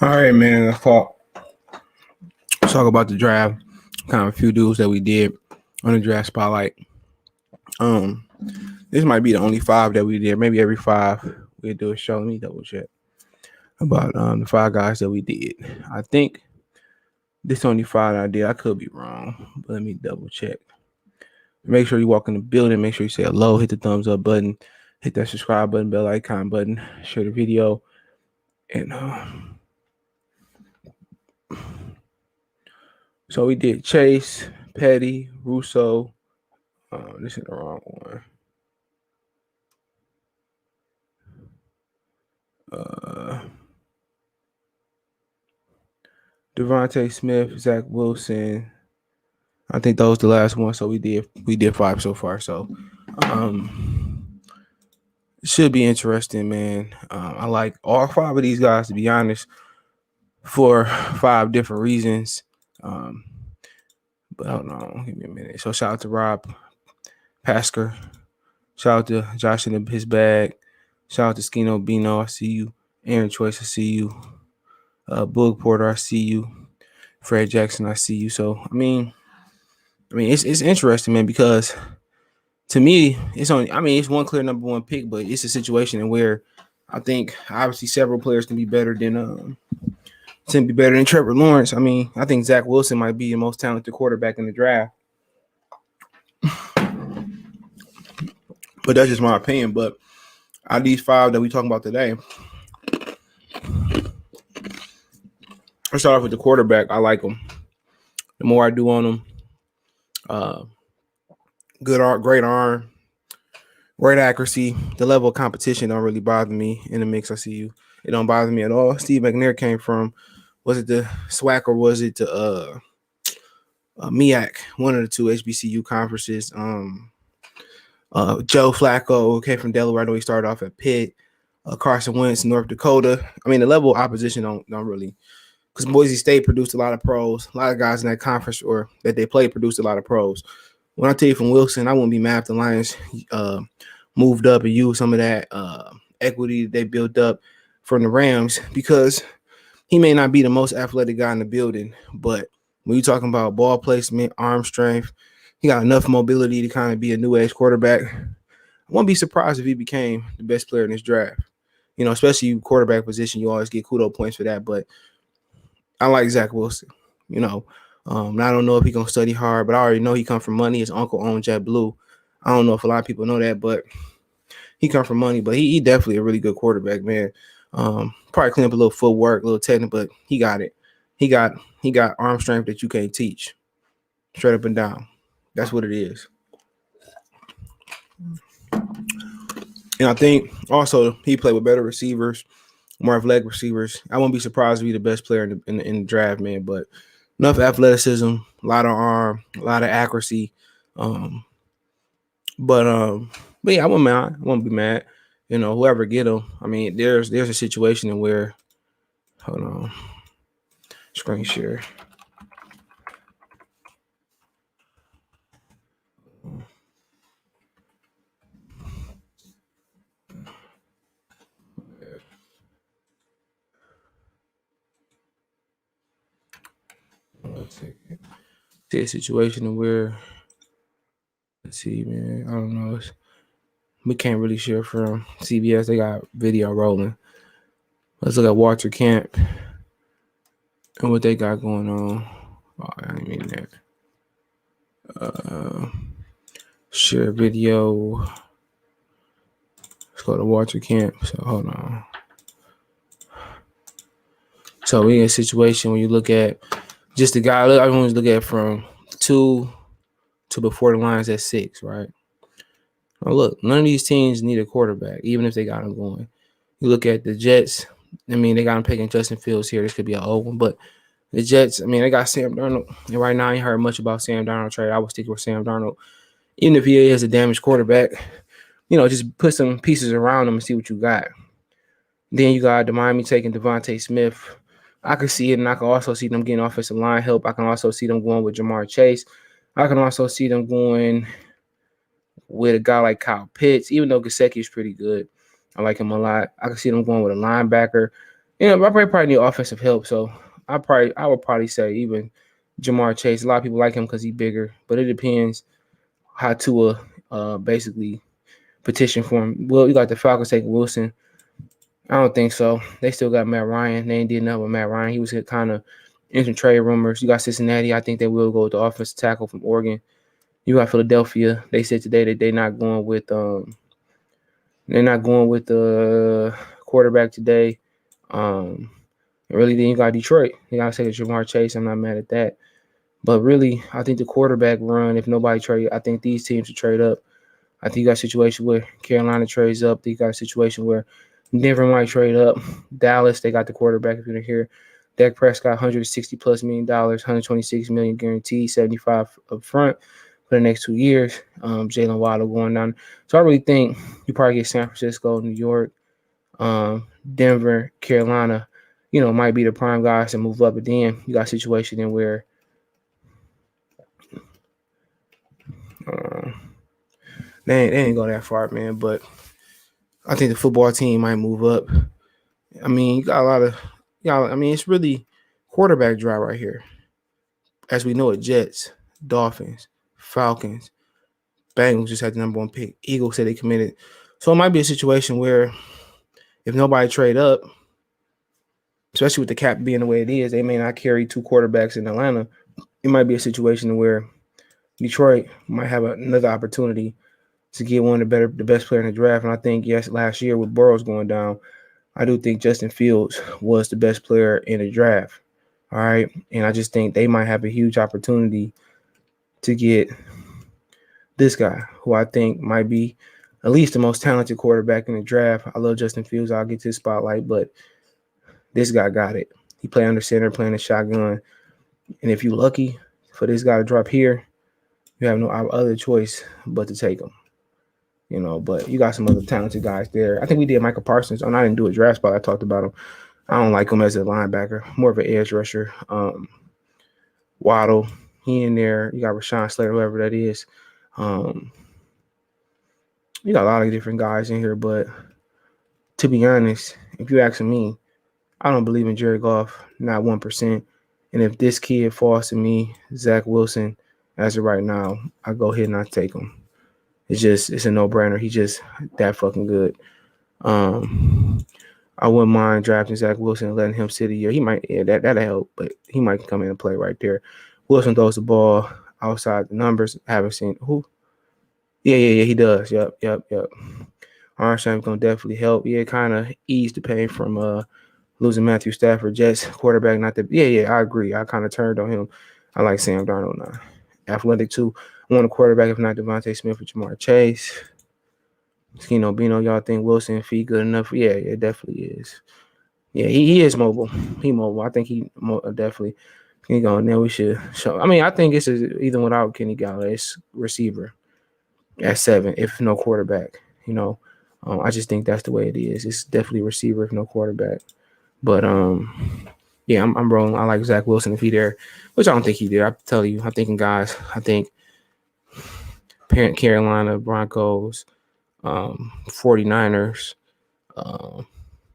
All right, man. Let's talk about the draft. Kind of a few dudes that we did on the draft spotlight. This might be the only 5 that we did. Maybe every 5 we do a show. Let me double check about the 5 guys that we did. I think this only 5 I did. I could be wrong, but let me double check. Make sure you walk in the building. Make sure you say hello. Hit the thumbs up button. Hit that subscribe button, bell icon button. Share the video, and so we did Chase, Paye, Rousseau. This is the wrong one. Devonta Smith, Zach Wilson. I think those the last one. So we did 5 so far. So it should be interesting, man. I like all 5 of these guys, to be honest, for 5 different reasons. But hold on, give me a minute. So shout out to Rob Pasker. Shout out to Josh in his bag. Shout out to Skino Bino. I see you. Aaron Choice, I see you. Boog Porter, I see you. Fred Jackson, I see you. So I mean, it's interesting, man, because to me, it's one clear number 1 pick, but it's a situation where I think obviously several players can be better than Trevor Lawrence. I mean, I think Zach Wilson might be the most talented quarterback in the draft. But that's just my opinion. But out of these 5 that we talking about today, let's start off with the quarterback. I like him. The more I do on him, great arm, great accuracy. The level of competition don't really bother me in the mix. I see you. It don't bother me at all. Steve McNair came from, was it the SWAC or was it the MEAC? One of the 2 HBCU conferences. Joe Flacco came from Delaware. I know he started off at Pitt. Carson Wentz, North Dakota. I mean, the level of opposition don't really, because Boise State produced a lot of pros. A lot of guys in that conference or that they played produced a lot of pros. When I tell you from Wilson, I wouldn't be mad if the Lions moved up and used some of that equity that they built up from the Rams, because he may not be the most athletic guy in the building, but when you're talking about ball placement, arm strength, he got enough mobility to kind of be a new age quarterback. I wouldn't be surprised if he became the best player in this draft. You know, especially quarterback position, you always get kudos points for that. But I like Zach Wilson. You know, I don't know if he's going to study hard, but I already know he come from money. His uncle owned JetBlue. I don't know if a lot of people know that, but he come from money. But he definitely a really good quarterback, man. Probably clean up a little footwork, a little technical, but he got it. He got arm strength that you can't teach. Straight up and down. That's what it is. And I think also he played with better receivers, more athletic receivers. I won't be surprised to be the best player in the draft, man. But enough athleticism, a lot of arm, a lot of accuracy. But yeah, I won't be mad. You know, whoever get him. I mean, there's a situation in where, hold on, screen share. See a situation where, let's see, man. I don't know. We can't really share from CBS. They got video rolling. Let's look at Walter Camp and what they got going on. Oh, I didn't mean that. Share video. Let's go to Walter Camp. So hold on. So we in a situation when you look at just the guy. I always look at from 2 to before the Lions at 6, right? Now look, none of these teams need a quarterback, even if they got him going. You look at the Jets, I mean, they got him picking Justin Fields here. This could be an old one, but the Jets, I mean, they got Sam Darnold. And right now, I ain't heard much about Sam Darnold trade. I would stick with Sam Darnold. Even if he is a damaged quarterback, just put some pieces around him and see what you got. Then you got the Miami taking Devonta Smith. I can see it, and I can also see them getting offensive line help. I can also see them going with Jamar Chase. I can also see them going with a guy like Kyle Pitts, even though Gesicki is pretty good. I like him a lot. I can see them going with a linebacker. I probably need offensive help, so I would probably say even Jamar Chase. A lot of people like him because he's bigger, but it depends how Tua basically petition for him. Well, you got the Falcons taking Wilson. I don't think so. They still got Matt Ryan. They ain't did nothing with Matt Ryan. He was kind of in some trade rumors. You got Cincinnati. I think they will go with the offensive tackle from Oregon. You got Philadelphia. They said today that they're not going with the quarterback today. Really, then you got Detroit. You got to say Jamar Chase. I'm not mad at that. But really, I think the quarterback run, if nobody trade, I think these teams should trade up. I think you got a situation where Carolina trades up. I think you got a situation where Denver might trade up. Dallas, they got the quarterback if you're here. Dak Prescott, $160+ million, $126 million guaranteed, $75 up front for the next 2 years. Jalen Waddle going down. So I really think you probably get San Francisco, New York, Denver, Carolina, might be the prime guys to move up. But then you got a situation in where they ain't go that far, man. But I think the football team might move up. I mean, you got a lot of, it's really quarterback drive right here. As we know it, Jets, Dolphins, Falcons, Bengals just had the number one pick. Eagles said they committed. So it might be a situation where if nobody trade up, especially with the cap being the way it is, they may not carry 2 quarterbacks in Atlanta. It might be a situation where Detroit might have another opportunity to get one of the best player in the draft. And I think, last year with Burrows going down, I do think Justin Fields was the best player in the draft. All right. And I just think they might have a huge opportunity to get this guy, who I think might be at least the most talented quarterback in the draft. I love Justin Fields. I'll get to his spotlight, but this guy got it. He played under center, playing the shotgun. And if you're lucky for this guy to drop here, you have no other choice but to take him. But you got some other talented guys there. I think we did Michael Parsons. I didn't do a draft spot. I talked about him. I don't like him as a linebacker. More of an edge rusher. Waddle, he in there. You got Rashawn Slater, whoever that is. You got a lot of different guys in here. But to be honest, if you're asking me, I don't believe in Jared Goff, not 1%. And if this kid falls to me, Zach Wilson, as of right now, I go ahead and I take him. It's a no-brainer. He's just that fucking good. I wouldn't mind drafting Zach Wilson and letting him sit a year. He might, that'll help, but he might come in and play right there. Wilson throws the ball outside the numbers. I haven't seen who. Yeah, he does. Yep. Armstrong's gonna definitely help. Yeah, kind of ease the pain from losing Matthew Stafford, Jets quarterback. Not that. Yeah, I agree. I kind of turned on him. I like Sam Darnold now. Athletic too. I want a quarterback, if not Devonta Smith or Jamar Chase. Bino, y'all think Wilson feet good enough? Yeah, it definitely is. Yeah, he is mobile. He mobile. I think he definitely can go. And then we should show. I mean, I think it's even without Kenny Galladay, it's receiver at 7, if no quarterback. I just think that's the way it is. It's definitely receiver if no quarterback. But yeah, I'm rolling. I like Zach Wilson if he there, which I don't think he did. I tell you, I'm thinking guys. I think Carolina, Broncos, 49ers,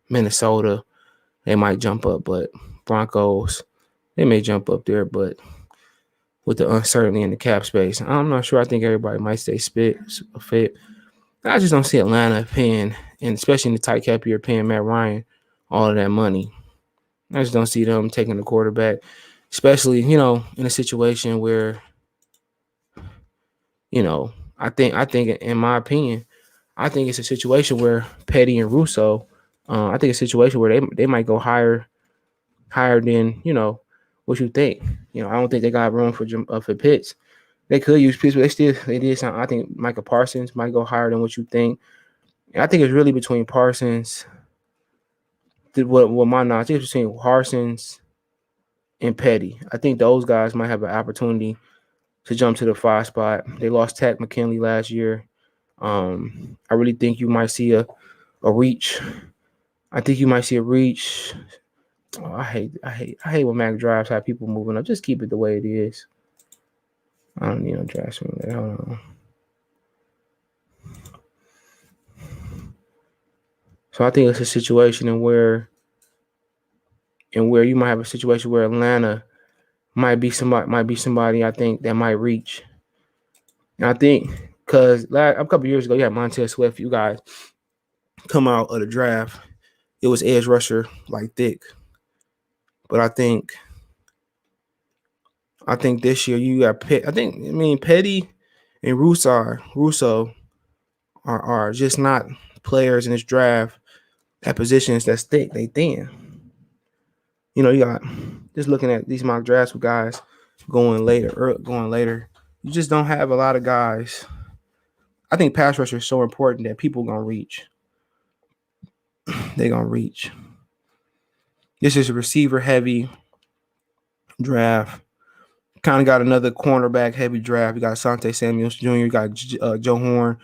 Minnesota, they might jump up, but Broncos, they may jump up there, but with the uncertainty in the cap space, I'm not sure. I think everybody might stay fit. I just don't see Atlanta paying, and especially in the tight cap year, paying Matt Ryan all of that money. I just don't see them taking the quarterback, especially, in a situation where, I think in my opinion, I think it's a situation where Paye and Rousseau, I think it's a situation where they might go higher than, what you think. I don't think they got room for Pitts. They could use Pitts, but they did something. I think Michael Parsons might go higher than what you think. And I think it's really between Parsons what my knowledge is between Harsons and Petty. I think those guys might have an opportunity to jump to the 5 spot. They lost Tech McKinley last year. I really think you might see a reach. I think you might see a reach. Oh, I hate when Mac drives have people moving up. Just keep it the way it is. I don't need no draft swing there. Hold on. So I think it's a situation in where you might have a situation where Atlanta might be somebody I think that might reach. And I think because a couple years ago, you had Montez Swift. You guys come out of the draft, it was edge rusher like thick. But I think this year you got Petty and Rousseau are just not players in this draft at positions that's thick. They thin. You know, you got just looking at these mock drafts with guys going later. You just don't have a lot of guys. I think pass rusher is so important that people gonna reach. They gonna reach. This is a receiver heavy draft. Kind of got another cornerback heavy draft. You got Asante Samuels Jr. You got Joe Horn,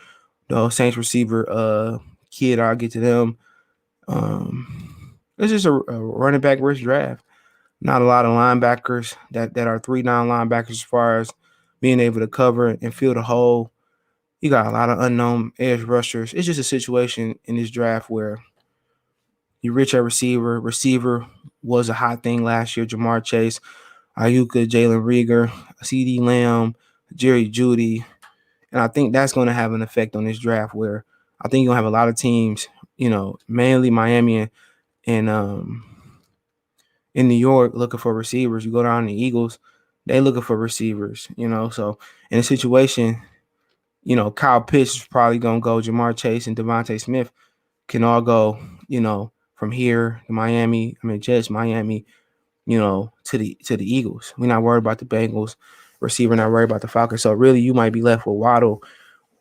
the Saints receiver kid. I'll get to them. It's just a running back rich draft. Not a lot of linebackers that are 3-9 linebackers as far as being able to cover and fill the hole. You got a lot of unknown edge rushers. It's just a situation in this draft where you rich at receiver. Receiver was a hot thing last year. Jamar Chase, Ayuka, Jalen Rieger, CeeDee Lamb, Jerry Jeudy. And I think that's going to have an effect on this draft where I think you're going to have a lot of teams, you know, mainly Miami and in New York looking for receivers. You go down to the Eagles, they looking for receivers, you know. So in a situation, you know, Kyle Pitts is probably going to go. Jamar Chase and Devonta Smith can all go, you know, from here to Miami. Jets, Miami, you know, to the Eagles. We're not worried about the Bengals receiver, not worried about the Falcons. So really you might be left with Waddle,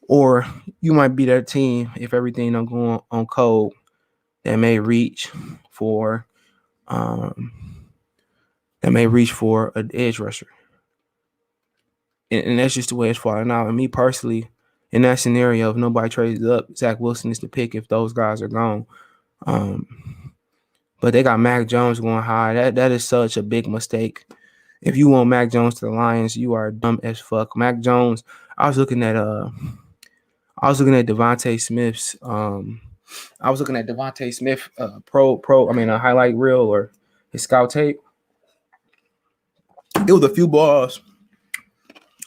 or you might be that team if everything don't go on code that may reach for an edge rusher. And that's just the way it's falling out. And me personally, in that scenario, if nobody trades up, Zach Wilson is the pick if those guys are gone. But they got Mac Jones going high. That is such a big mistake. If you want Mac Jones to the Lions, you are dumb as fuck. Mac Jones, I was looking at Devonta Smith's highlight reel or his scout tape. It was a few balls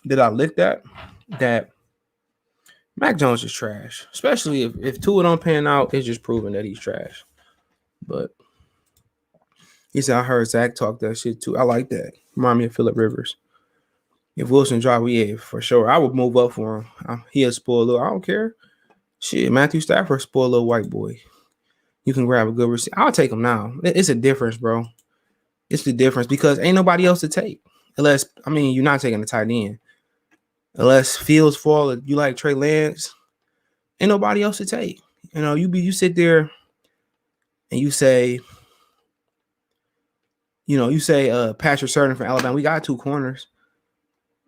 that I looked at that Mac Jones is trash. Especially if Tua don't pan out, it's just proving that he's trash. But he said, I heard Zach talk that shit too. I like that. Remind me of Phillip Rivers. If Wilson drop, yeah, for sure. I would move up for him. He a spoiled little. I don't care. Shit, Matthew Stafford, spoiled little white boy. You can grab a good receiver. I'll take him now. It's a difference, bro. It's the difference because ain't nobody else to take. Unless, you're not taking the tight end. Unless Fields fall, you like Trey Lance, ain't nobody else to take. You know, you sit there and you say Patrick Surtain from Alabama. We got 2 corners.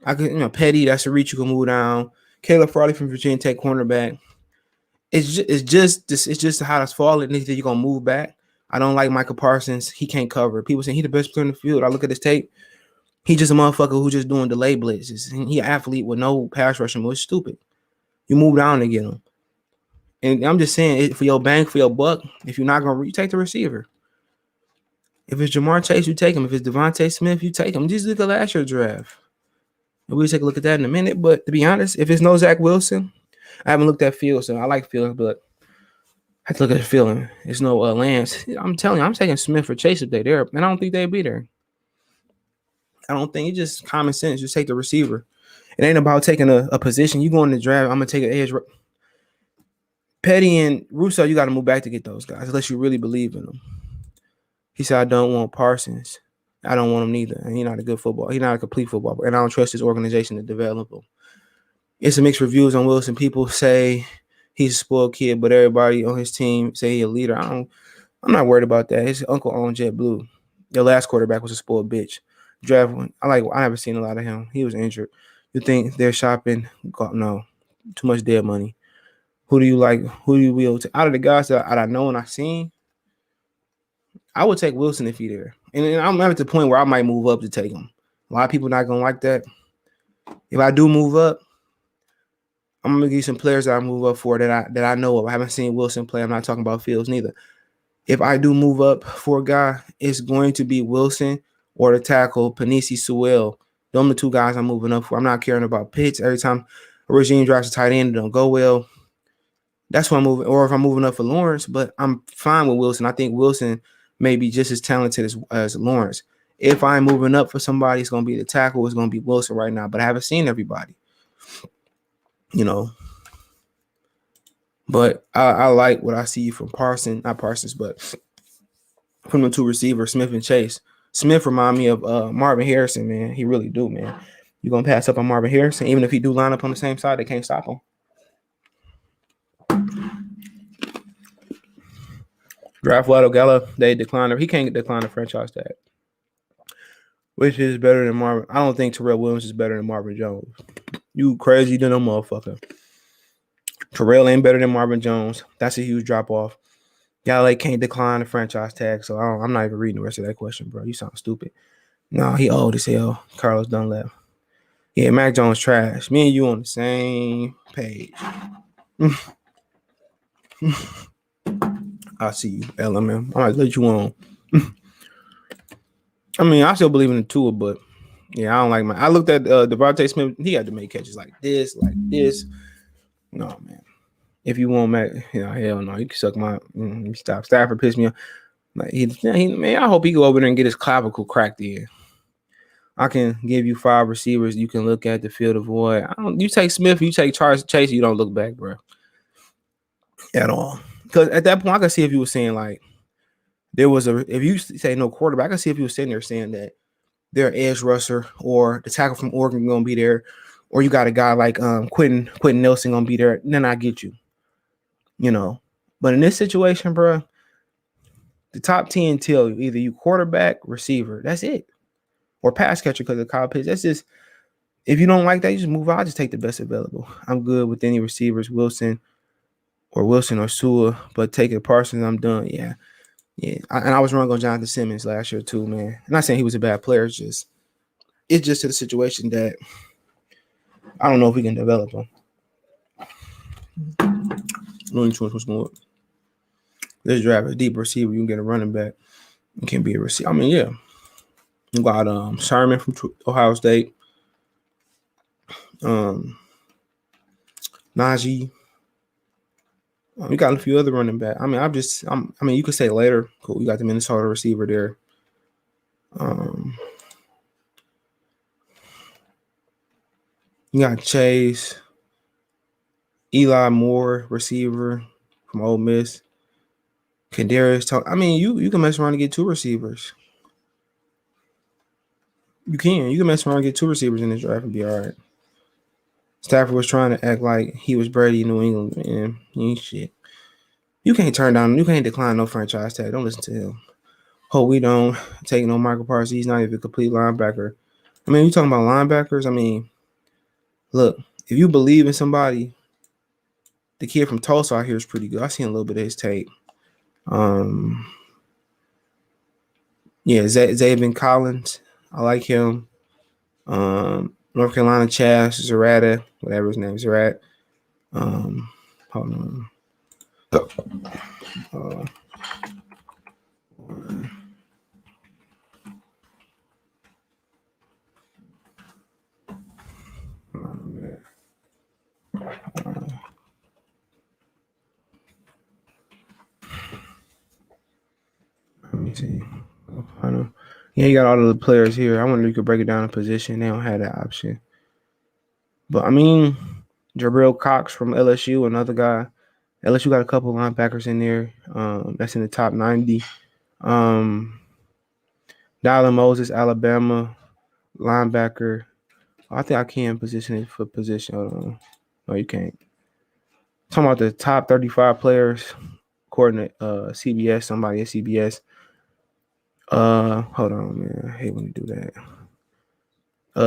I could, Petty, that's a reach you can move down. Caleb Farley from Virginia Tech cornerback. It's just how it's falling. You're gonna move back. I don't like Michael Parsons. He can't cover. People saying he's the best player in the field. I look at his tape. He just a motherfucker who just doing delay blitzes. He an athlete with no pass rushing. It's stupid. You move down to get him. And I'm just saying, for your bang, for your buck, if you're not gonna, you take the receiver. If it's Jamar Chase, you take him. If it's Devonta Smith, you take him. Just look at last year's draft. And we'll take a look at that in a minute. But to be honest, if it's no Zach Wilson, I haven't looked at Fields, so I like Fields, but I have to look at the feeling. It's no Lance. I'm telling you, I'm taking Smith for Chase if they're there, and I don't think they'd be there. I don't think it's just common sense. Just take the receiver. It ain't about taking a position. You go in the draft, I'm going to take an edge. Petty and Rousseau, you got to move back to get those guys, unless you really believe in them. He said, I don't want Parsons. I don't want him neither. And he's not a good football. He's not a complete football player, and I don't trust his organization to develop him. It's a mixed reviews on Wilson. People say he's a spoiled kid, but everybody on his team say he's a leader. I'm not worried about that. His uncle owned JetBlue. Your last quarterback was a spoiled bitch. Draft one. I haven't seen a lot of him. He was injured. You think they're shopping? No, too much dead money. Who do you like? Who do you will? Out of the guys that I know and I've seen, I would take Wilson if he's there. And I'm at the point where I might move up to take him. A lot of people not gonna like that. If I do move up, I'm gonna give you some players that I move up for that I know of. I haven't seen Wilson play. I'm not talking about Fields neither. If I do move up for a guy, it's going to be Wilson or the tackle Panisi Sewell. Those are the two guys I'm moving up for. I'm not caring about Pitts. Every time a regime drafts a tight end, it don't go well. That's why I'm moving. Or if I'm moving up for Lawrence, but I'm fine with Wilson. I think Wilson may be just as talented as Lawrence. If I'm moving up for somebody, it's going to be the tackle. It's going to be Wilson right now. But I haven't seen everybody. But I like what I see from not Parsons, but from the two receivers, Smith and Chase. Smith remind me of Marvin Harrison, man. He really do, man. You're going to pass up on Marvin Harrison. Even if he do line up on the same side, they can't stop him. Draft Waddle Gallup, they declined. He can't decline the franchise tag. Which is better than Marvin? I don't think Terrell Williams is better than Marvin Jones. You crazy than a motherfucker. Terrell ain't better than Marvin Jones. That's a huge drop off. Galley can't decline the franchise tag, so I'm not even reading the rest of that question, bro. You sound stupid. No, he old as hell. Carlos Dunlap. Yeah, Mac Jones trash. Me and you on the same page. I see you, LMM. I might let you on. I mean, I still believe in the tour, but yeah, I don't like I looked at Devonta Smith. He had to make catches like this. No, man. If you want Mac, hell no. You can suck my stop. Stafford pissed me off. Like man, I hope he go over there and get his clavicle cracked in. I can give you 5 receivers. You can look at the field of void. You take Smith, you take Charles Chase, you don't look back, bro. At all. Because at that point, I can see if you were saying like if you say no quarterback, I can see if you were sitting there saying that their edge rusher or the tackle from Oregon gonna be there, or you got a guy like Quentin Nelson gonna be there, then I get you. But in this situation, bro, the top 10 tell you either you quarterback, receiver, that's it, or pass catcher because of Kyle Pitts. That's just, if you don't like that, you just move on. I'll just take the best available. I'm good with any receivers, Wilson or Sewell, but taking Parsons, I'm done. Yeah. And I was wrong on Jonathan Simmons last year too, man. I'm not saying he was a bad player. It's just to the situation that I don't know if we can develop him. Only choice was going. Let's draft a deep receiver. You can get a running back. You can be a receiver. I mean, yeah. You got Sherman from Ohio State. Najee. We got a few other running back. I mean, you could say later. Cool. We got the Minnesota receiver there. You got Chase. Eli Moore, receiver from Ole Miss. Kadarius. I mean, you can mess around and get 2 receivers. You can mess around and get 2 receivers in this draft and be all right. Stafford was trying to act like he was Brady in New England, man. He ain't shit. You can't decline no franchise tag. Don't listen to him. Hope we don't take no Michael Parsons. He's not even a complete linebacker. I mean, you talking about linebackers? I mean, look, if you believe in somebody, the kid from Tulsa out here is pretty good. I've seen a little bit of his tape. Zaven Collins. I like him. North Carolina Chaz Zarata, whatever his name is, Zarat. Hold on. Let me see. Yeah, you got all of the players here. I wonder if you could break it down in position. They don't have that option. But, I mean, Jabril Cox from LSU, another guy. LSU got a couple linebackers in there. That's in the top 90. Dylan Moses, Alabama, linebacker. I think I can position it for position. Hold on. No, you can't. Talking about the top 35 players. according to CBS, somebody at CBS. Hold on, man. I hate when you do that.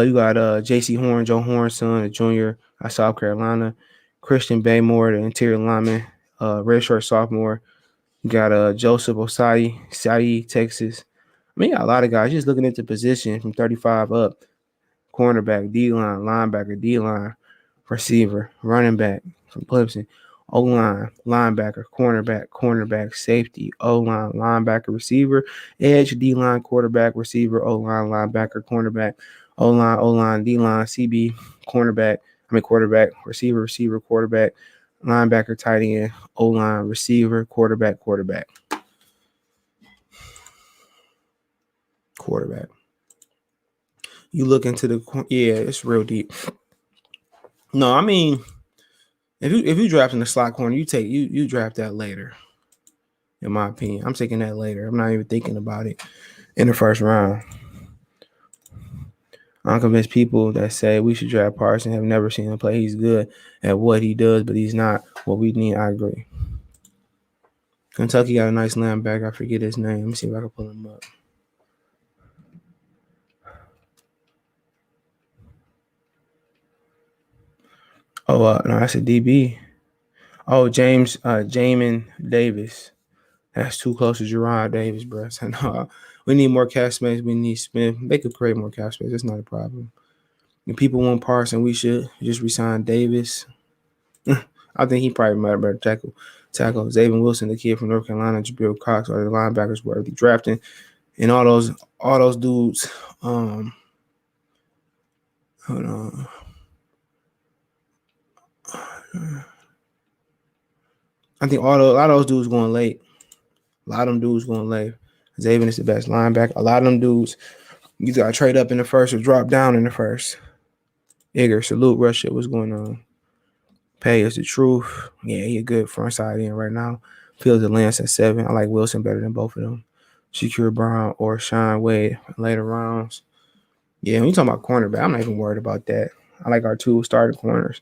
You got J.C. Horn, Joe Horn's son, a junior at South Carolina. Christian Baymore, the interior lineman, redshirt sophomore. You got Joseph Osai, Texas. I mean, you got a lot of guys just looking at the position from 35 up. Cornerback, D-line, linebacker, D-line, receiver, running back from Clemson, O-line, linebacker, cornerback, safety, O-line, linebacker, receiver, edge, D-line, quarterback, receiver, O-line, linebacker, cornerback, O-line, D-line, CB, quarterback, receiver, quarterback, linebacker, tight end, O-line, receiver, quarterback. You look into it's real deep. No, I mean, if you draft in the slot corner, you draft that later. In my opinion, I'm taking that later. I'm not even thinking about it in the first round. I'm convinced people that say we should draft Parson have never seen him play. He's good at what he does, but he's not what we need. I agree. Kentucky got a nice linebacker. I forget his name. Let me see if I can pull him up. Oh, no, that's a DB. Oh, Jamin Davis. That's too close to Gerard Davis, bro. So, no, we need more cap space. We need Smith. They could create more cap space. That's not a problem. If people want Parson, we should just resign Davis. I think he probably might better tackle. Zayvon Wilson, the kid from North Carolina, Jabril Cox, are the linebackers worthy drafting. And all those dudes. Hold on. I think a lot of those dudes going late. A lot of them dudes going late. Zayvon is the best linebacker. A lot of them dudes, you got to trade up in the first or drop down in the first. Igor, salute, Russia. What's going on? Paye is the truth. Yeah, he a good front side end right now. Fields the Lance at 7. I like Wilson better than both of them. Shakur Brown or Sean Wade later rounds. Yeah, when you talking about cornerback, I'm not even worried about that. I like our 2 starting corners.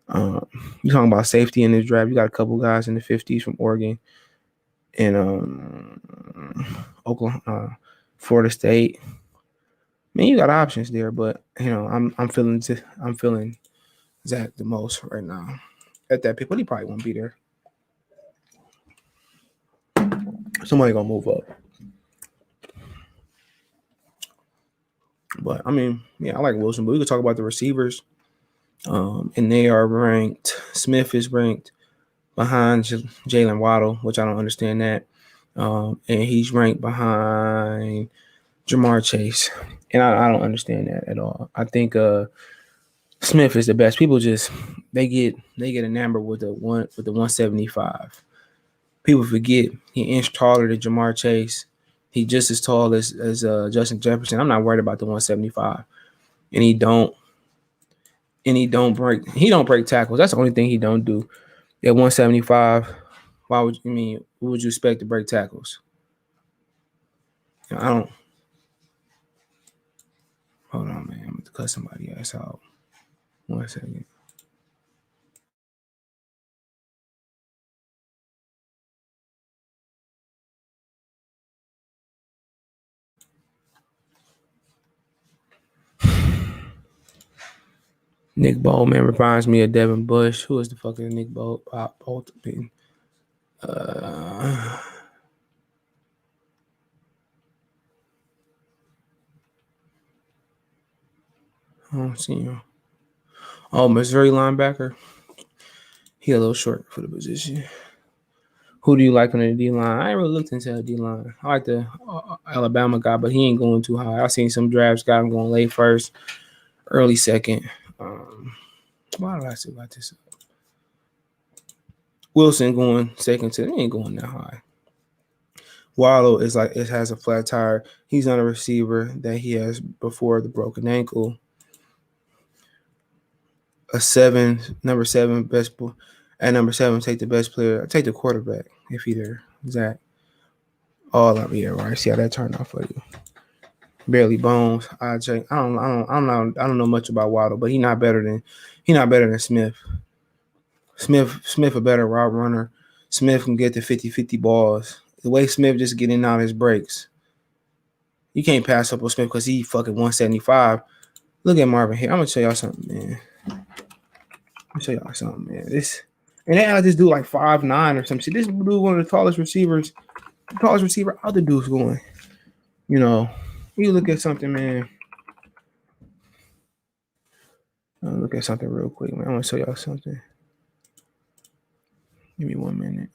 You talking about safety in this draft? You got a couple guys in the 50s from Oregon and Oklahoma, Florida State. I mean, you got options there, but I'm feeling Zach the most right now. At that pick, but he probably won't be there. Somebody gonna move up. But I mean, yeah, I like Wilson. But we could talk about the receivers. And they are ranked. Smith is ranked behind Jalen Waddle, which I don't understand that. And he's ranked behind Jamar Chase, and I don't understand that at all. I think Smith is the best. People just they get enamored with the 175. People forget he inch taller than Jamar Chase. He just as tall as Justin Jefferson. I'm not worried about the 175, and he don't break tackles. That's the only thing he don't do. At 175, what would you expect to break tackles? I don't. Hold on, man. I'm going to cut somebody else out. 1 second. Nick Bowman reminds me of Devin Bush. Who is the fucking Nick Bolton? I don't see him. Oh, Missouri linebacker. He a little short for the position. Who do you like on the D-line? I ain't really looked into the D-line. I like the Alabama guy, but he ain't going too high. I seen some drafts got him going late first, early second. Why did I still got this up? Wilson going second to, he ain't going that high. Waddle is like, it has a flat tire. He's not a receiver that he has before the broken ankle. Number 7, best. At number 7, take the best player. Take the quarterback if he there. Zach. All up, yeah, right. See how that turned out for you. Barely Bones. I don't know much about Waddle, but he's not better than Smith. Smith a better route runner. Smith can get the 50-50 balls. The way Smith just getting out his breaks. You can't pass up on Smith because he fucking 175. Look at Marvin here. I'm gonna show y'all something, man. This and they had this dude like 5'9" or some shit. This dude one of the tallest receivers. The tallest receiver other dudes going. You know, you look at something, man. I'll look at something real quick, man. I want to show y'all something. Give me 1 minute.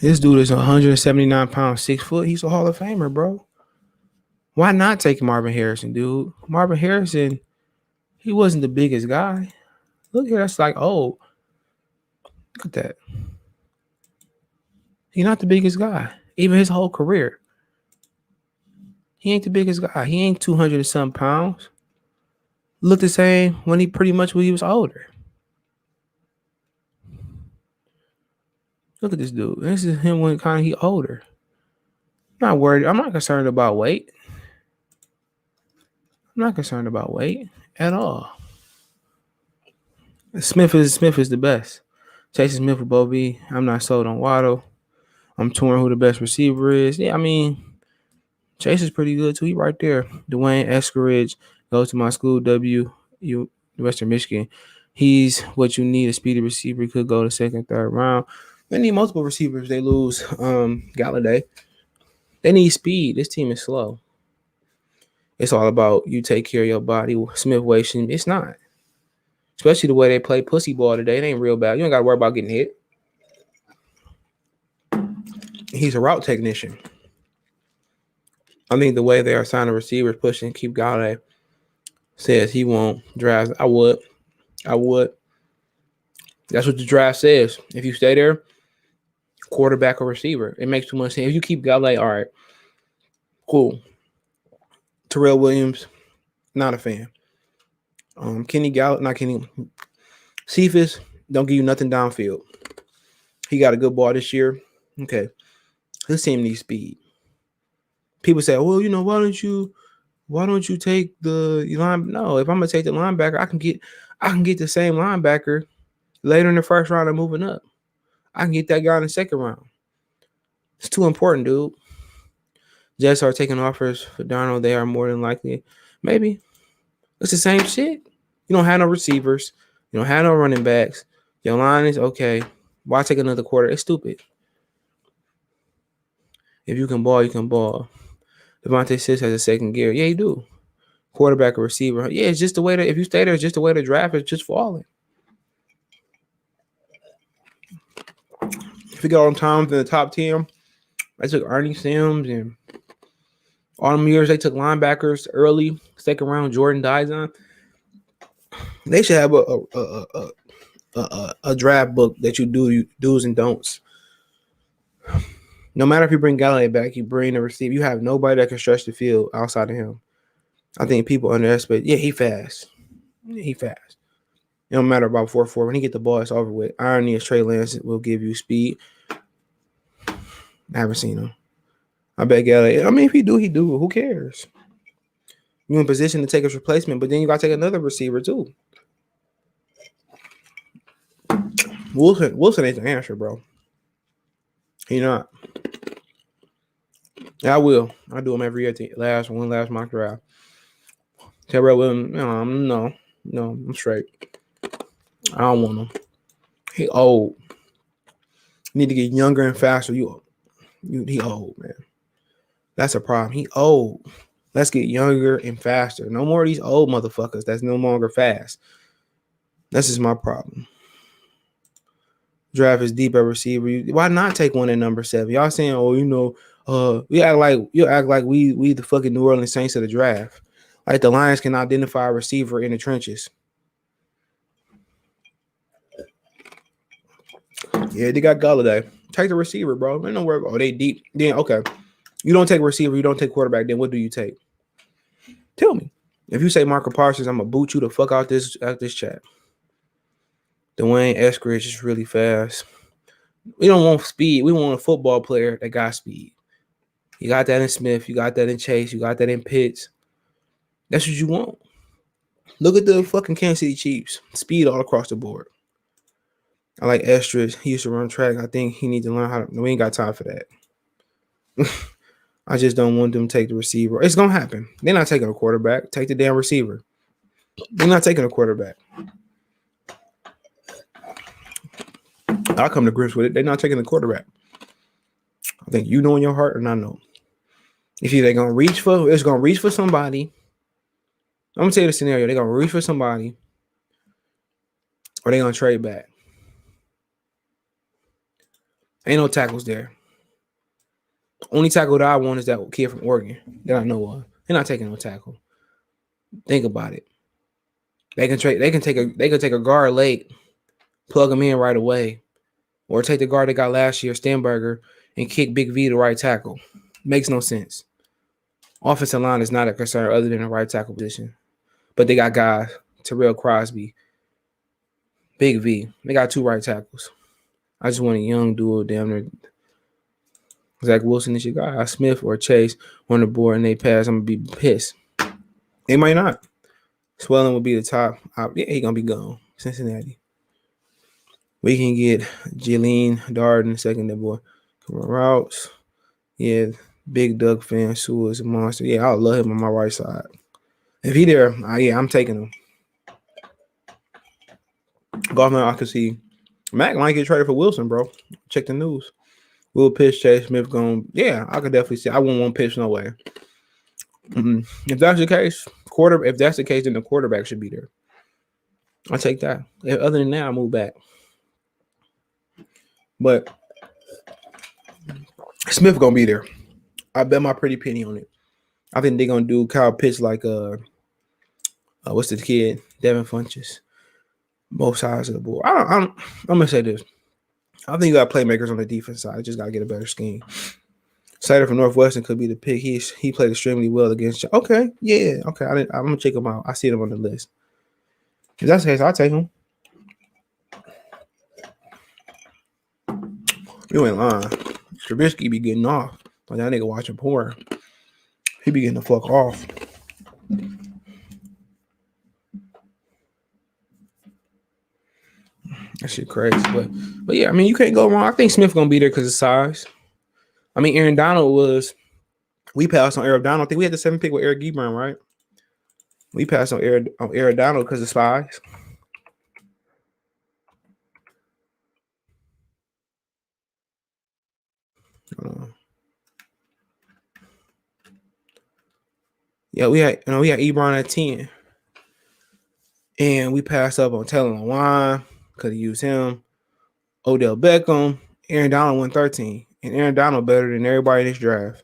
This dude is 179 pounds, 6 foot. He's a Hall of Famer, bro. Why not take Marvin Harrison, dude? Marvin Harrison, he wasn't the biggest guy. Look here, that's like, oh, look at that. He's not the biggest guy, even his whole career. He ain't the biggest guy. He ain't 200 and some pounds. Looked the same when he was older. Look at this dude. This is him when he older. I'm not worried. I'm not concerned about weight. I'm not concerned about weight at all. Smith is the best. Chase Smith will both be. I'm not sold on Waddle. I'm torn who the best receiver is. Yeah, I mean, Chase is pretty good too. He right there. Dwayne Eskridge goes to my school, Western Michigan. He's what you need, a speedy receiver. He could go to second, third round. They need multiple receivers. They lose Galladay. They need speed. This team is slow. It's all about you take care of your body. Smith Washington, it's not. Especially the way they play pussy ball today. It ain't real bad. You ain't got to worry about getting hit. He's a route technician. I think the way they are signing receivers, pushing, keep Galladay, says he won't draft. I would. That's what the draft says. If you stay there, quarterback or receiver, it makes too much sense. If you keep Galladay, all right, cool. Terrell Williams, not a fan. Cephas don't give you nothing downfield. He got a good ball this year. Okay, this team needs speed. People say, well, why don't you take the line? No, if I'm gonna take the linebacker, I can get the same linebacker later in the first round and moving up. I can get that guy in the second round. It's too important, dude. Jets are taking offers for Darnold. They are more than likely. Maybe. It's the same shit. You don't have no receivers. You don't have no running backs. Your line is okay. Why take another quarter? It's stupid. If you can ball, you can ball. Devonta Smith has a second gear. Yeah, you do. Quarterback or receiver. Yeah, it's just the way that if you stay there, it's just the way the draft is just falling. If you get all them times in the top 10, I took Ernie Sims and all them years they took linebackers early, second round, Jordan Dizon. They should have a draft book that you do do's and don'ts. No matter if you bring Galladay back, you bring a receiver, you have nobody that can stretch the field outside of him. I think people underestimate. Yeah, he fast. It don't matter about 4-4. When he get the ball, it's over with. Irony is Trey Lance will give you speed. I haven't seen him. I bet Galladay. I mean, if he do, he do. Who cares? You're in position to take his replacement, but then you got to take another receiver too. Wilson ain't the answer, bro. He not. I will. I do him every year. Last mock draft. Terrell Williams, no, I'm straight. I don't want him. He old. You need to get younger and faster. He old, man. That's a problem. He old. Let's get younger and faster. No more of these old motherfuckers that's no longer fast. This is my problem. Draft is deep at receiver. Why not take one at number 7? Y'all saying, you act like we the fucking New Orleans Saints of the draft. Like the Lions can identify a receiver in the trenches. Yeah, they got Galladay. Take the receiver, bro. Ain't no worry. Oh, they deep. Then okay. You don't take receiver, you don't take quarterback, then what do you take? Tell me. If you say Marco Parsons, I'm gonna boot you the fuck out this chat. Dwayne Eskridge is really fast. We don't want speed. We want a football player that got speed. You got that in Smith. You got that in Chase. You got that in Pitts. That's what you want. Look at the fucking Kansas City Chiefs. Speed all across the board. I like Estridge. He used to run track. I think he needs to learn how to. We ain't got time for that. I just don't want them to take the receiver. It's gonna happen. They're not taking a quarterback. Take the damn receiver. They're not taking a quarterback. I'll come to grips with it. They're not taking the quarterback. I think you know in your heart, and I know. If they're gonna reach for, it's gonna reach for somebody. I'm gonna tell you the scenario. They're gonna reach for somebody, or they're gonna trade back. Ain't no tackles there. Only tackle that I want is that kid from Oregon that I know of. They're not taking no tackle. Think about it. They can trade. They can take a guard late, plug him in right away, or take the guard they got last year, Stenberger, and kick Big V to right tackle. Makes no sense. Offensive line is not a concern other than the right tackle position, but they got guys, Terrell Crosby, Big V. They got 2 right tackles. I just want a young duo down there. Zach Wilson is your guy. Smith or Chase on the board and they pass. I'm going to be pissed. They might not. Swelling will be the top. Yeah, he's going to be gone. Cincinnati. We can get Jaleen Darden, second that boy. Come on, Routes. Yeah, big Doug fan. Sewell is a monster. Yeah, I love him on my right side. If he there, yeah, I'm taking him. Golfman, I can see Mac might get traded for Wilson, bro. Check the news. Will pitch, Chase Smith going. Yeah, I could definitely see. I wouldn't want pitch no way. If that's the case, if that's the case, then the quarterback should be there. I'll take that. Other than that, I'll move back. But Smith gonna be there. I bet my pretty penny on it. I think they're gonna do Kyle Pitts like what's the kid? Devin Funches. Both sides of the board. I'm gonna say this. I think you got playmakers on the defense side. You just gotta get a better scheme. Slater from Northwestern could be the pick. He played extremely well against. Okay, yeah, okay. I'm gonna check him out. I see him on the list. If that's the case, I'll take him. You ain't lying. Trubisky be getting off. Like that nigga watching porn. He be getting the fuck off. That shit crazy. But yeah, I mean, you can't go wrong. I think Smith gonna be there because of size. I mean, Aaron Donald was. We passed on Aaron Donald. I think we had the 7th pick with Eric Ebron, right? We passed on Aaron Donald because of size. Yeah, we had Ebron at 10. And we passed up on Taylor Lewan. Could have used him. Odell Beckham. Aaron Donald went 13. And Aaron Donald better than everybody in this draft.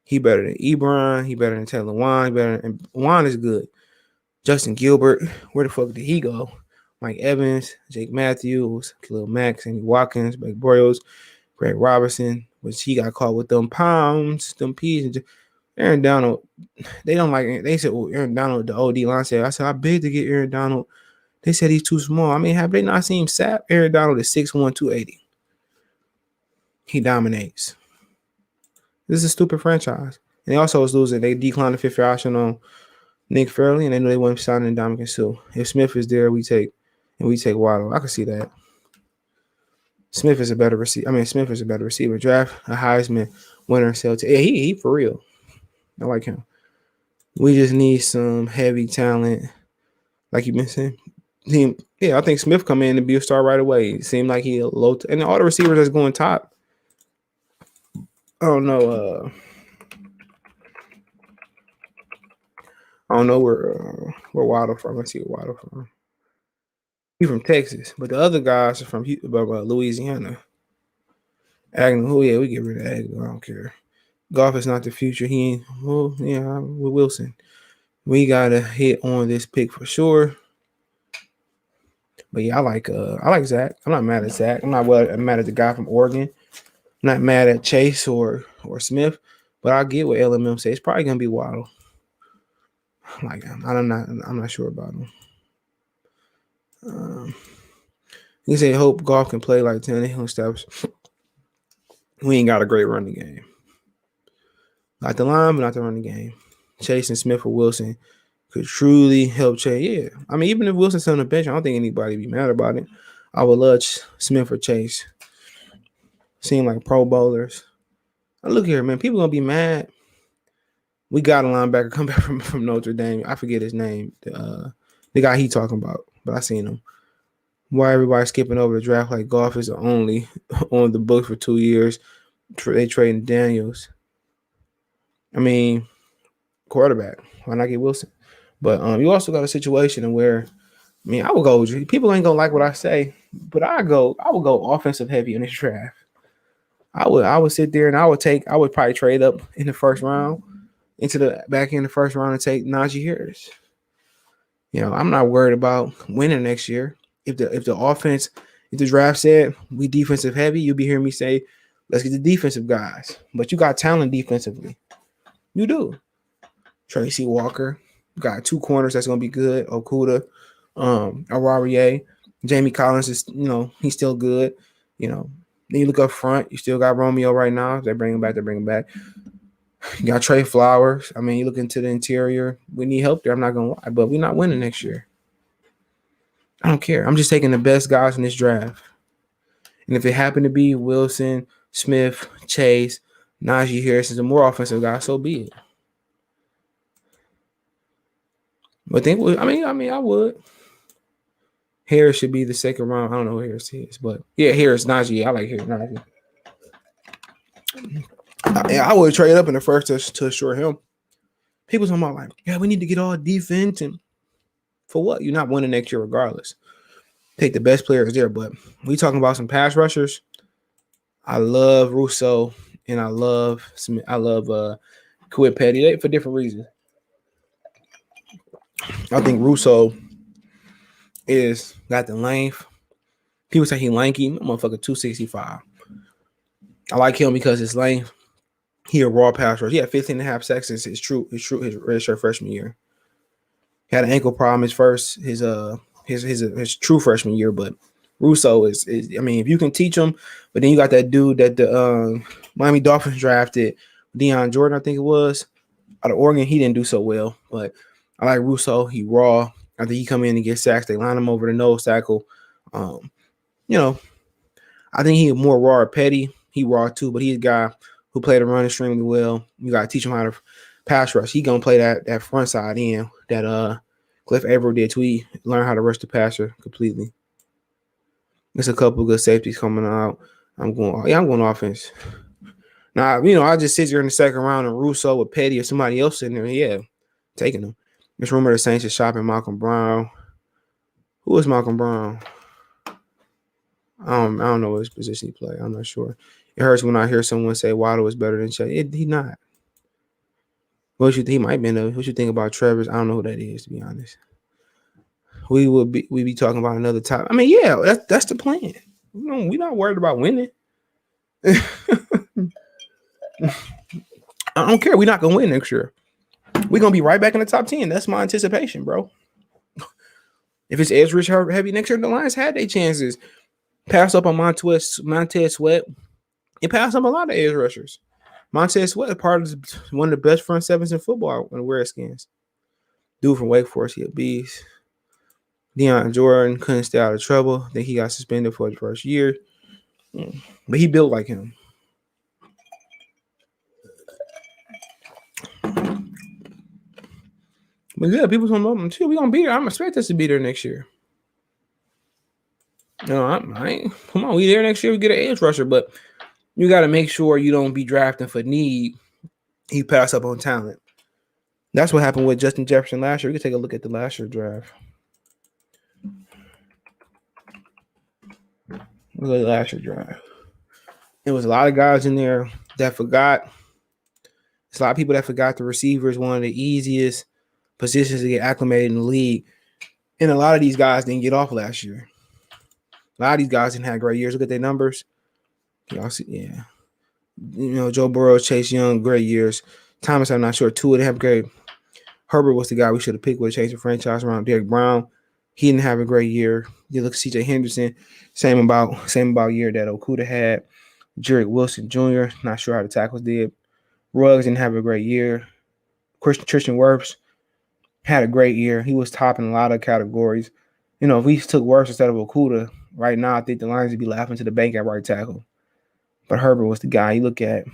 He better than Ebron. He better than Taylor Lewan. And Lewan is good. Justin Gilbert. Where the fuck did he go? Mike Evans. Jake Matthews. Khalil Mack. Sammy Watkins. Blake Bortles. Greg Robertson. Which he got caught with them pounds. Them peas. Aaron Donald, they don't like it. They said, well, Aaron Donald, the OD line said, I said, I beg to get Aaron Donald. They said he's too small. I mean, have they not seen him sap? Aaron Donald is 6'1", 280. He dominates. This is a stupid franchise. And they also was losing. They declined the 5th option on Nick Fairley, and they knew they weren't signing Dominican Sue. If Smith is there, we take Waddle. I can see that. Smith is a better receiver. Draft a Heisman winner. Yeah, he for real. I like him. We just need some heavy talent, like you been saying. I think Smith come in and be a star right away. It seemed like he low, and all the receivers that's going top. I don't know. I don't know where Waddle from. Let's see where Waddle from. He's from Texas, but the other guys are from Louisiana. Agnew, we get rid of Agnew. I don't care. Golf is not the future. He ain't. Well, yeah, with Wilson, we gotta hit on this pick for sure. But yeah, I like Zach. I'm not mad at Zach. I'm mad at the guy from Oregon. I'm not mad at Chase or Smith. But I get what LMM says. It's probably gonna be Waddle. I'm not sure about him. He said, hope Golf can play like Tannehill steps. We ain't got a great running game. Not the line, but not the running game. Chase and Smith or Wilson could truly help Chase. Yeah, I mean, even if Wilson's on the bench, I don't think anybody would be mad about it. I would love Smith or Chase. Seem like Pro Bowlers. Look here, man. People gonna be mad. We got a linebacker come back from Notre Dame. I forget his name. The guy he talking about, but I seen him. Why everybody skipping over the draft like golf is only on the books for 2 years? They trading Daniels. I mean, quarterback. Why not get Wilson? But you also got a situation where, I mean, I would go. People ain't gonna like what I say, but I would go offensive heavy in this draft. I would sit there and I would probably trade up in the first round into the back end of the first round and take Najee Harris. You know, I'm not worried about winning next year. If the offense, if the draft said we defensive heavy, you'll be hearing me say, let's get the defensive guys. But you got talent defensively. You do. Tracy Walker. You got 2 corners that's gonna be good. Okuda, Awarie. Jamie Collins is, he's still good. Then you look up front, you still got Romeo right now. If they bring him back, You got Trey Flowers. I mean, you look into the interior. We need help there. I'm not gonna lie, but we're not winning next year. I don't care. I'm just taking the best guys in this draft. And if it happened to be Wilson, Smith, Chase, Najee Harris is a more offensive guy, so be it. But I would. Harris should be the second round. I don't know who Harris is, but yeah, Harris, Najee. I like Harris, Najee. I would trade up in the first to assure him. People talking about like, yeah, we need to get all defense and for what? You're not winning next year regardless. Take the best players there, but we talking about some pass rushers. I love Rousseau and I love Smith. I love Paye for different reasons. I think Rousseau got the length. People say he lanky. I'm motherfucker 265. I like him because his length. He a raw pass rusher. He had 15 and a half sacks his redshirt freshman year. He had an ankle problem his true freshman year, but Rousseau is I mean, if you can teach him, but then you got that dude that the Miami Dolphins drafted, Deion Jordan, I think it was, out of Oregon. He didn't do so well, but I like Rousseau. He raw. I think he come in and get sacks. They line him over the nose tackle. I think he more raw or petty. He raw too, but he's a guy who played the run extremely well. You got to teach him how to pass rush. He going to play that front side in that Cliff Averill did too. He learned how to rush the passer completely. There's a couple of good safeties coming out. I'm going offense. Now, I just sit here in the second round and Rousseau with Petty or somebody else in there. Yeah, taking them. There's rumor the Saints are shopping Malcolm Brown. Who is Malcolm Brown? I don't know which position he play. I'm not sure. It hurts when I hear someone say Waddle is better than Chase. He not. What you think? He might be though. What you think about Trevor's? I don't know who that is, to be honest. We be talking about another top. I mean, yeah, that's the plan. We're not worried about winning. I don't care. We're not gonna win next year. We're gonna be right back in the top 10. That's my anticipation, bro. If it's edge rich heavy next year, the Lions had their chances. Pass up on Montez Sweat. It passed up a lot of edge rushers. Montez Sweat is one of the best front sevens in football when the Redskins. Dude from Wake Forest, he a beast. Deion Jordan couldn't stay out of trouble. I think he got suspended for his first year. But he built like him. But yeah, people don't know him too. We're going to be there. I'm expect us to be there next year. Come on, we there next year. We get an edge rusher, but you got to make sure you don't be drafting for need. You pass up on talent. That's what happened with Justin Jefferson last year. We can take a look at the last year draft. Look at the last year draft. There was a lot of guys in there that forgot. There's a lot of people that forgot the receiver is one of the easiest positions to get acclimated in the league. And a lot of these guys didn't get off last year. A lot of these guys didn't have great years. Look at their numbers. Y'all see, yeah. Joe Burrow, Chase Young, great years. Thomas, I'm not sure. Two of them have great. Herbert was the guy we should have picked with changed the franchise around. Derek Brown, he didn't have a great year. You look at C.J. Henderson, same about year that Okuda had. Jarrett Wilson Jr., not sure how the tackles did. Ruggs didn't have a great year. Tristan Wirfs had a great year. He was top in a lot of categories. You know, if we took Wirfs instead of Okudah, right now I think the Lions would be laughing to the bank at right tackle. But Herbert was the guy. You look at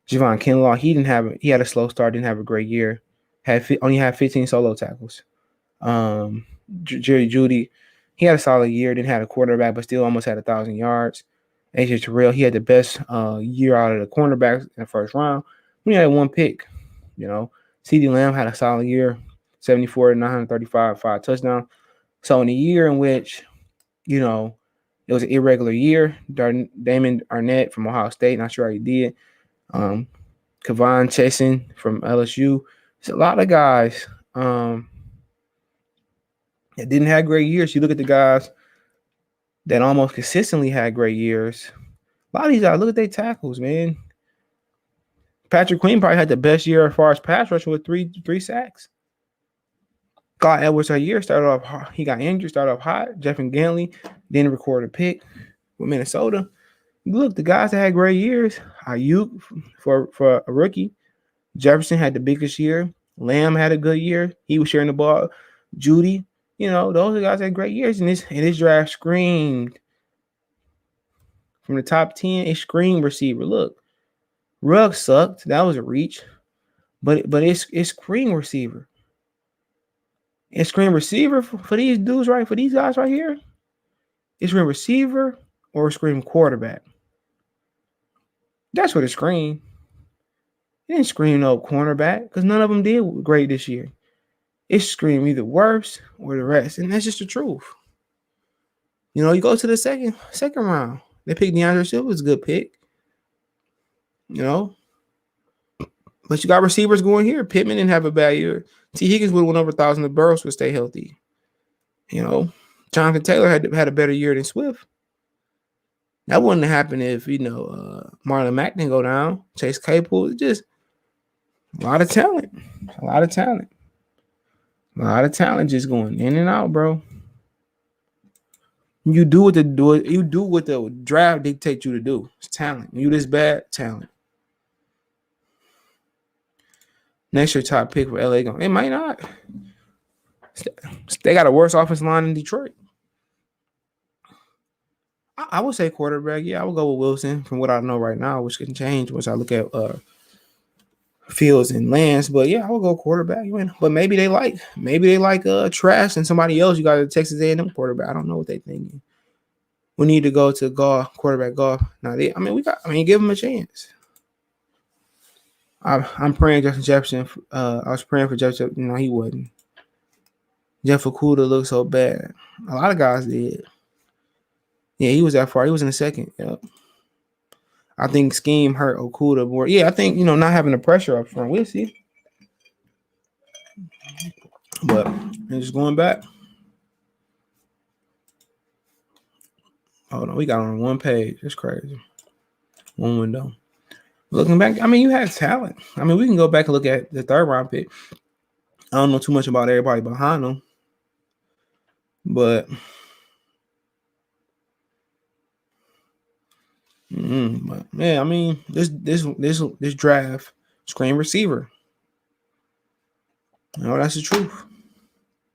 Javon Kinlaw. He had a slow start, didn't have a great year. Only had 15 solo tackles. Jerry Jeudy, he had a solid year. Didn't have a quarterback, but still almost had 1,000 yards. AJ Terrell, he had the best year out of the cornerbacks in the first round. We had one pick. You know, CeeDee Lamb had a solid year, 74, 935, 5 touchdowns. So in a year in which, you know, it was an irregular year, Damon Arnett from Ohio State, not sure how he did. Kavon Chasen from LSU. It's a lot of guys that didn't have great years. You look at the guys that almost consistently had great years. A lot of these guys, look at their tackles, man. Patrick Queen probably had the best year as far as pass rush with three sacks. Clyde Edwards that year started off, he got injured, started off hot. Jeffrey Ganley didn't record a pick with Minnesota. Look, the guys that had great years, Ayuk for a rookie. Jefferson had the biggest year. Lamb had a good year. He was sharing the ball. Jeudy, you know, those guys had great years. And this draft screamed from the top 10, it screamed receiver. Look, Ruggs sucked. That was a reach. But it's screamed receiver. It's screamed receiver for these dudes, right? For these guys right here. It's screamed receiver or screamed quarterback. That's what it screamed. It didn't scream no cornerback because none of them did great this year. It screamed either worse or the rest, and that's just the truth. You know, you go to the second round. They picked DeAndre Silva, was a good pick. You know, but you got receivers going here. Pittman didn't have a bad year. T. Higgins would have went over 1,000 if Burrows would stay healthy. You know, Jonathan Taylor had a better year than Swift. That wouldn't have happened if, you know, Marlon Mack didn't go down. Chase Claypool, just a lot of talent. A lot of talent. A lot of talent just going in and out, bro. You do what the draft dictates you to do. It's talent. When you this bad, talent. Next year top pick for LA going. It might not. They got a worse offensive line in Detroit. I would say quarterback. Yeah, I would go with Wilson from what I know right now, which can change once I look at Fields and Lance. But yeah, I would go quarterback. But maybe they like Trash and somebody else. You got a Texas A&M quarterback. I don't know what they thinking. We need to go to quarterback golf. Now, give them a chance. I'm praying Justin Jefferson. I was praying for Jefferson. No, he wasn't. Jeff Okudah looked so bad. A lot of guys did. Yeah, he was that far. He was in the second. Yep. I think scheme hurt Okudah more. Yeah, I think, not having the pressure up front. We'll see. But just going back. Hold on, we got on one page. That's crazy. One window. Looking back, you had talent. We can go back and look at the third round pick. I don't know too much about everybody behind them. But man, this draft screen receiver. That's the truth.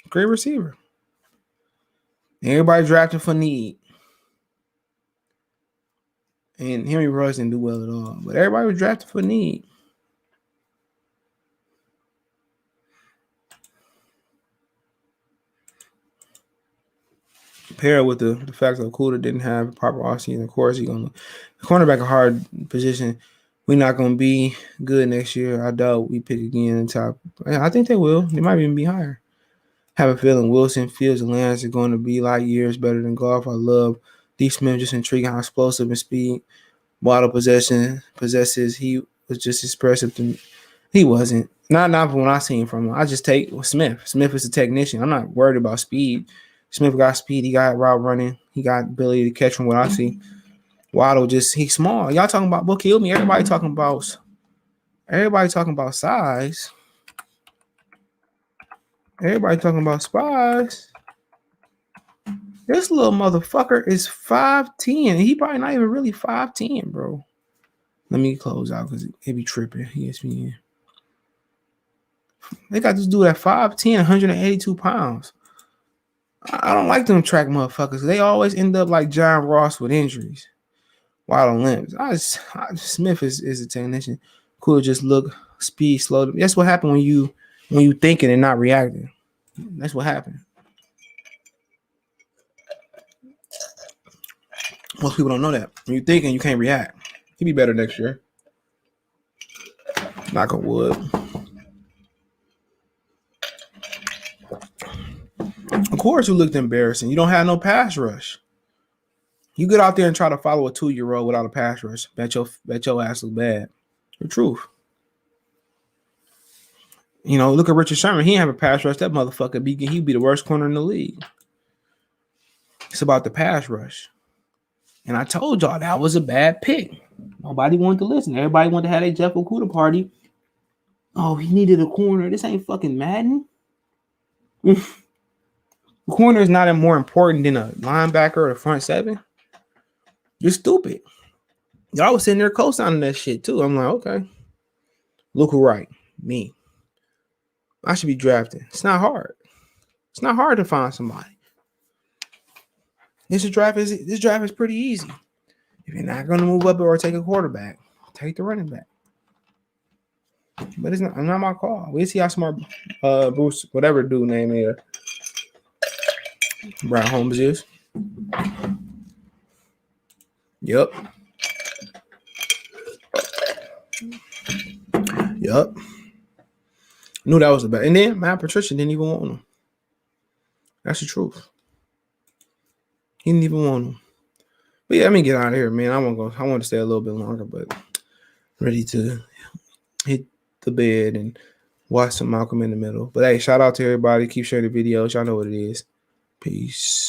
Great receiver. Everybody drafted for need. And Henry Ruggs didn't do well at all. But everybody was drafted for need. Pair with the fact that Okudah didn't have a proper offseason, of course, the cornerback a hard position. We're not going to be good next year. I doubt we pick again in top. I think they will. They might even be higher. Have a feeling Wilson, Fields, and Lance are going to be light years better than Goff. I love D. Smith, just intriguing how explosive and speed Waddle possesses. He was just expressive to me. He wasn't. Not from what I seen from him. I just take Smith. Smith is a technician. I'm not worried about speed. Smith got speed. He got route running. He got ability to catch from what I see. Waddle he's small. Y'all talking about book kill me. Everybody talking about size. Everybody talking about spies. This little motherfucker is 5'10". He probably not even really 5'10", bro. Let me close out because it be tripping. ESPN. They got this dude at 5'10", 182 pounds. I don't like them track motherfuckers. They always end up like John Ross with injuries. Wild on limbs. Smith is a technician. Could just look speed slow. That's what happened when you thinking and not reacting. That's what happened. Most people don't know that. When you thinking, you can't react. He'll be better next year. Knock on wood. Of course, you looked embarrassing. You don't have no pass rush. You get out there and try to follow a 2-year-old without a pass rush. Bet your ass look bad. The truth. You know, look at Richard Sherman. He didn't have a pass rush. That motherfucker he'd be the worst corner in the league. It's about the pass rush. And I told y'all that was a bad pick. Nobody wanted to listen. Everybody wanted to have a Jeff Okudah party. Oh, he needed a corner. This ain't fucking Madden. Corner is not more important than a linebacker or a front seven. You're stupid. Y'all was sitting there co-signing that shit too. I'm like, okay. Look who right. Me. I should be drafted. It's not hard. It's not hard to find somebody. This draft is pretty easy. If you're not going to move up or take a quarterback, take the running back. But it's not my call. We see how smart Bruce, whatever dude name is, Brown Holmes is. Yep. Knew that was the best. And then Matt Patricia didn't even want him. That's the truth. He didn't even want him. But yeah, let me get out of here, man. I want to stay a little bit longer, but ready to hit the bed and watch some Malcolm in the Middle. But hey, shout out to everybody. Keep sharing the videos. Y'all know what it is. Peace.